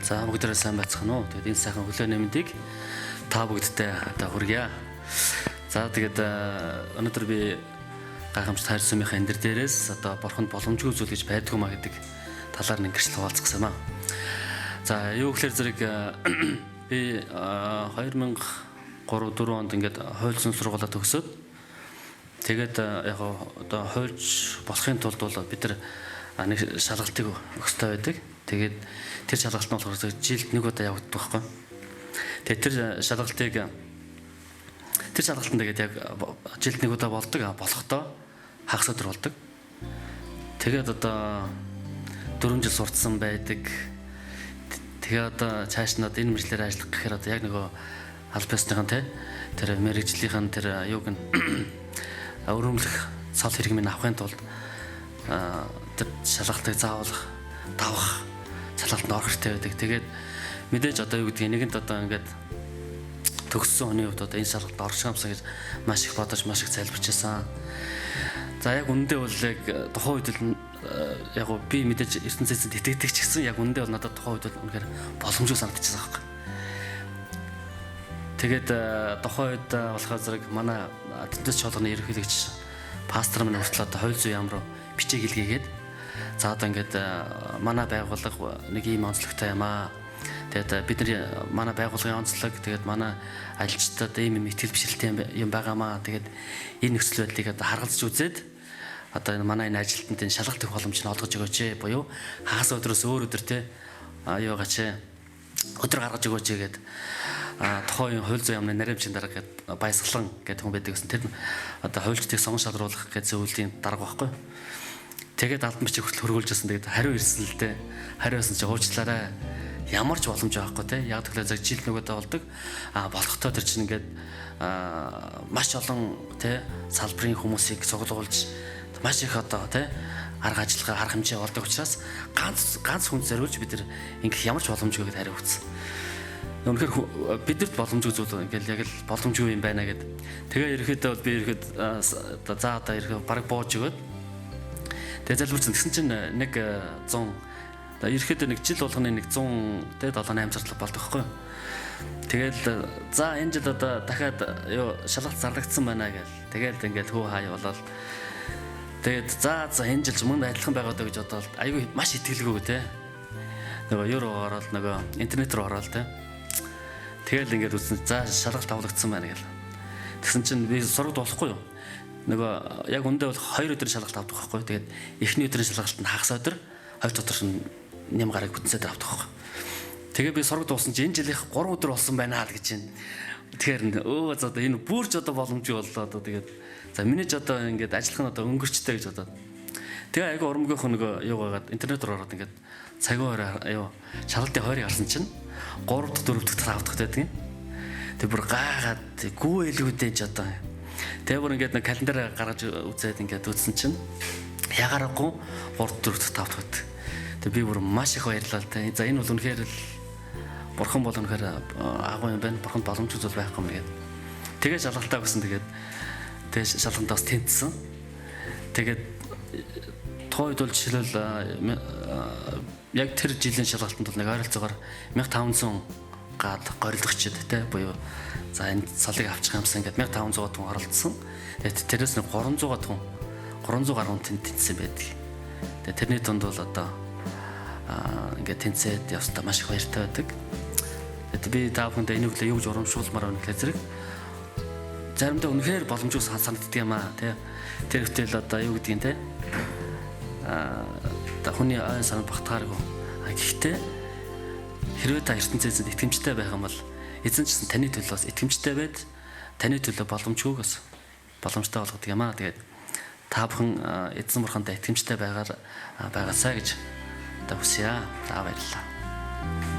За бүгдээрээ сайн байцгаана уу. Тэгээд энэ сайхан өглөөний мэндийг та бүгдтэй одоо хүргье. За тэгээд өнөөдөр би гайхамшигт хайр сумынхаа энэ дээрээс одоо бурханд боломжгүй зүйл гэж байдгүй маа гэдэг талаар нэг гэрчлэл хуваалцах юм аа. За юу гэхээр зэрэг би 2003 4 онд ингээд хууль зүйн сургуулаа төгсөөд тэгээд яг одоо хуульч болохын тулд бол бид нар нэг шалгалтыг өгөх хэрэгтэй байдаг. Тэгээд тэр шалгалт нь болохоор жилд нэг удаа явагддаг байхгүй. Тэгээд тэр шалгалтанд тэгээд яг жилд нэг удаа болдог. Болохдоо хагас өдөр болдог. Тэгээд одоо 4 жил сурцсан байдаг. Тэгээд одоо цааш нь энэ мэржлээр ажиллах гэхээр одоо яг нөгөө аль бисныхан тэр мэрэгжлийнхэн тэр юуг нь өрөмлөх цол хэрэгмийг авахын тулд тэр шалгалтыг заавал давах шалгалтанд орох хэрэгтэй байдаг. Тэгээд мэдээж одоо юу гэдгийг нэгэнд одоо ингээд төгссөн хүний хувьд одоо энэ шалгалтанд орох юмсан гэж маш их бодож маш их залбирчсан. За яг үндэ бол яг тухайн үед л яг би мэдээж ертөнцөөс итгэдэг ч гэсэн яг үндэ бол надад тухайн үед бол үнэхээр боломжгүй санагдчихсан байхгүй. Тэгээд тухайн үед болохоор зэрэг манай Адвентист чуулганы ерөнхийлөгч пастор минь хүртэл одоо хууль зүйн яам руу бичиг илгээгээд за одоо ингээд манай байгууллага нэг ийм онцлогтой юм аа. Тэгээд бидний манай байгууллагын онцлог тэгээд манай ажилчдад ийм итгэл бишрэлтэй юм байгаамаа. Тэгээд энэ нөхцөл байдлыг одоо харгалзаж үзээд одоо энэ манай энэ ажилтнанд энэ шалгалт өгөх боломж нь олгож өгөөч буюу хагас өдрөөс өөр өдөр те аюугаач өдөр гаргаж өгөөч гэдэг тухайн хууль зүйн яамны наримчин дарга гэдэг баясгалан гэдэг хүн байдаг гэсэн. Тэр одоо хуульчдыг сонго шалруулах гэдэг зөвлөлийн дарга байхгүй. Тэгээд албан бичиг хүртэл хөргүүлжсэн. Тэгээд хариу ирсэн л дээ. Хариусан чи уучлаарай. Ямар ч боломж байхгүй те. Яг тэгэхээр цаг жил нөгөөдөө болдог. Болохтой тэр чинь ингээд маш олон те салбарын хүмүүсийг цуглуулж маш их одоо те арга ажиллагаа арга хэмжээ болдог учраас ганц хүн зориулж бид нар ингээд ямар ч боломжгүй гэдээ хариу өгсөн. Үнэхээр бидэрт боломжгүй зүйл ингээл яг л боломжгүй юм байна гэд. Тэгээ ерөөхдөө би ерөөд за одоо ерөөд баг бууж өгöd. Тэгээ залбирсан гэсэн чинь нэг 100 ерөөхдөө нэг жил болгоны нэг 100 тэгээ 7-8 зардлага болдог байхгүй. Тэгэл за энэ жил одоо дахиад юу шалгалт зарлагдсан байна гэл. Тэгэл ингээл хөө хаа явуулаад тэгээд за энэ жил мөн адилхан байгаад гэж бодоод айгүй маш итгэлгүй те. Нөгөө евро ороод нөгөө интернет руу ороод те. Тэгэл ингээд үзсэн за шалгалт авлагдсан байна гэл. Тэгсэн чинь би сургууль болохгүй юу? Нөгөө яг үндэ бол 2 өдрийн шалгалт авдаг байхгүй. Тэгээд эхний өдрийн шалгалт нь хагас өдөр, хойд өдөр нь нэм гараг бүтэнсээр авдаг байхгүй. Тэгээ би сургууль дууссан чинь энэ жилийнх 3 өдөр болсон байна л гэж байна. Тэгэхээр за одоо энэ бүрж одоо боломжгүй боллоо одоо тэгээд за миний ч одоо ингээд ажиллах нь одоо өнгөрчтэй гэж бодоод. Тэгээ айгүй урамгийнх нөгөө юугаагаад интернет руу ороод ингээд цагаар юу шалгалтын хойрыг харсан чинь 3 дахь 4 дахь 5 дахь байдаг юм. Тэг бүр гайхаад гүү элгүүдэн ч одоо. Тэгээ бүр ингээд нэг календар гаргаж үзээд ингээд үзсэн чинь ягаарахгүй 3 4 дахь 5 дахь байдаг. Тэг би бүр маш их баярлалаа те. За энэ бол үнэхээр л бурхан бол үнэхээр агуу юм байна. Бурханд боломжгүй зүйл байхгүй юм гээд. Тэгээ шалгалтаа өгсөн тэгээ шалгалтаас тэнцсэн. Тэгээд тойд бол жишээлбэл яг тэр жилийн шалгалтанд бол нэг ойролцоогоор 1500 гад горилгочд те буюу за энэ цалыг авчих юмсан ингээд 1500 хүн оролцсон. Тэгээд тэрээс нэг 300 гаруй хүн тэнцсэн байдаг. Тэгээд тэрний дунд бол одоо ингээд тэнцээд явстаа маш их баяртай байдаг. Тэгээд би та бүхэндээ энэ өглөө юу гэж урамшуулмаар байна гэхээр зэрэг заримдаа үнэхээр боломжгүй санагддаг юм аа тий. Тэр хөтөл одоо юу гэдгийг те та хүний айн санаа багтааргүй. Гэхдээ хэрвээ та ертөнцөөс итгэмжтэй байх юм бол эзэн ч гэсэн таны төлөө бас итгэмжтэй байд. Таны төлөө боломжгүйгээс боломжтой болгодог юм аа. Тэгээд та бүхэн эзэн бурханд итгэмжтэй байгаасаа гэж одоо хүсье. За баярлалаа.